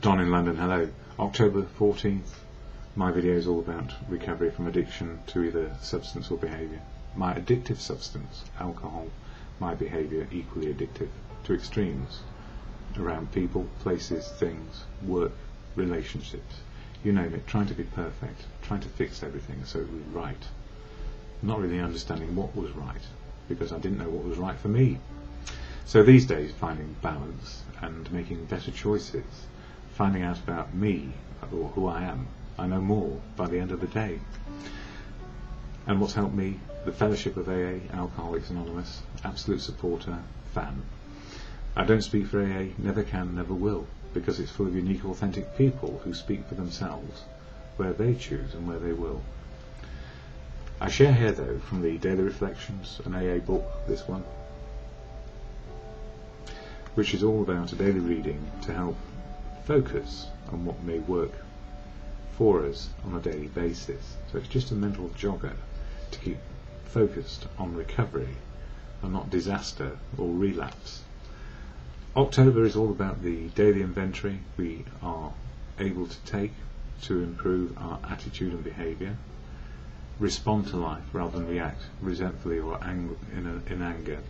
Don in London, hello. October 14th, my video is all about recovery from addiction to either substance or behaviour. My addictive substance, alcohol, my behaviour equally addictive to extremes around people, places, things, work, relationships, you name it, trying to be perfect, trying to fix everything so it was right. Not really understanding what was right, because I didn't know what was right for me. So these days, finding balance and making better choices, finding out about me, or who I am, I know more by the end of the day. And what's helped me? The fellowship of AA, Alcoholics Anonymous, absolute supporter, fan. I don't speak for AA, never can, never will, because it's full of unique, authentic people who speak for themselves, where they choose and where they will. I share here, though, from the Daily Reflections, an AA book, this one, which is all about a daily reading to help focus on what may work for us on a daily basis. So it's just a mental jogger to keep focused on recovery and not disaster or relapse. October is all about the daily inventory we are able to take to improve our attitude and behaviour, respond to life rather than react resentfully or in anger,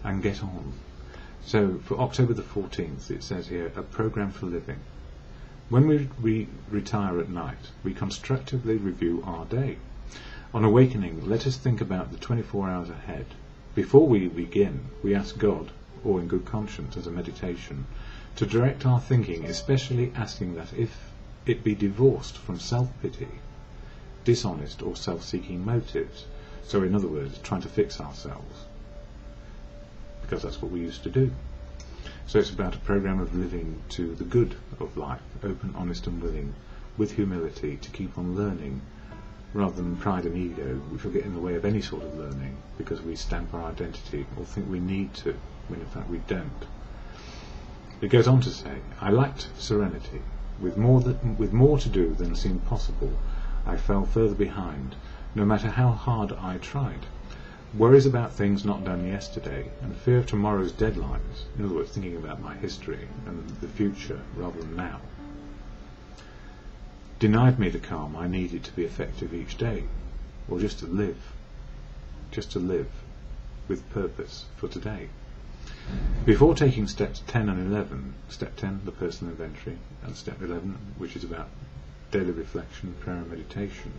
and get on. So for October the 14th, it says here, a programme for living. When we retire at night, we constructively review our day. On awakening, let us think about the 24 hours ahead. Before we begin, we ask God, or in good conscience as a meditation, to direct our thinking, especially asking that if it be divorced from self-pity, dishonest or self-seeking motives. So in other words, trying to fix ourselves, because that's what we used to do. So it's about a programme of living to the good of life, open, honest and willing, with humility to keep on learning, rather than pride and ego, which will get in the way of any sort of learning, because we stamp our identity or think we need to, when in fact we don't. It goes on to say, I lacked serenity. With more to do than seemed possible, I fell further behind, no matter how hard I tried. Worries about things not done yesterday, and fear of tomorrow's deadlines, in other words, thinking about my history and the future rather than now, denied me the calm I needed to be effective each day, or just to live with purpose for today. Before taking steps 10 and 11, step 10, the personal inventory, and step 11, which is about daily reflection, prayer and meditation,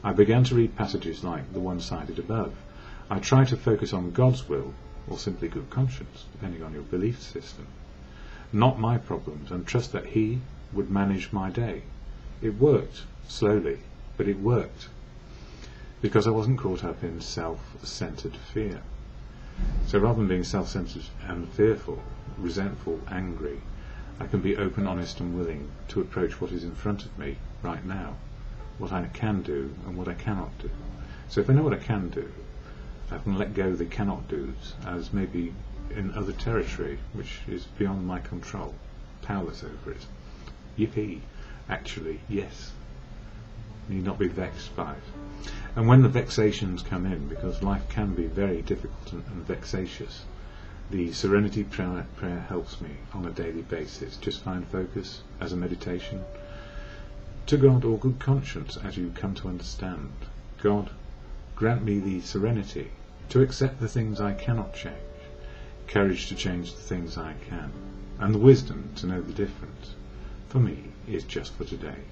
I began to read passages like the one cited above. I tried to focus on God's will, or simply good conscience, depending on your belief system, not my problems, and trust that He would manage my day. It worked, slowly, but it worked, because I wasn't caught up in self-centered fear. So rather than being self-centered and fearful, resentful, angry, I can be open, honest and willing to approach what is in front of me right now, what I can do and what I cannot do. So if I know what I can do, I can let go of the cannot do's, as maybe in other territory which is beyond my control, powerless over it. Yippee, actually, yes. Need not be vexed by it. And when the vexations come in, because life can be very difficult and vexatious, the serenity prayer helps me on a daily basis. Just find focus as a meditation to God or good conscience as you come to understand. God, grant me the serenity to accept the things I cannot change, courage to change the things I can, and the wisdom to know the difference. For me, is just for today.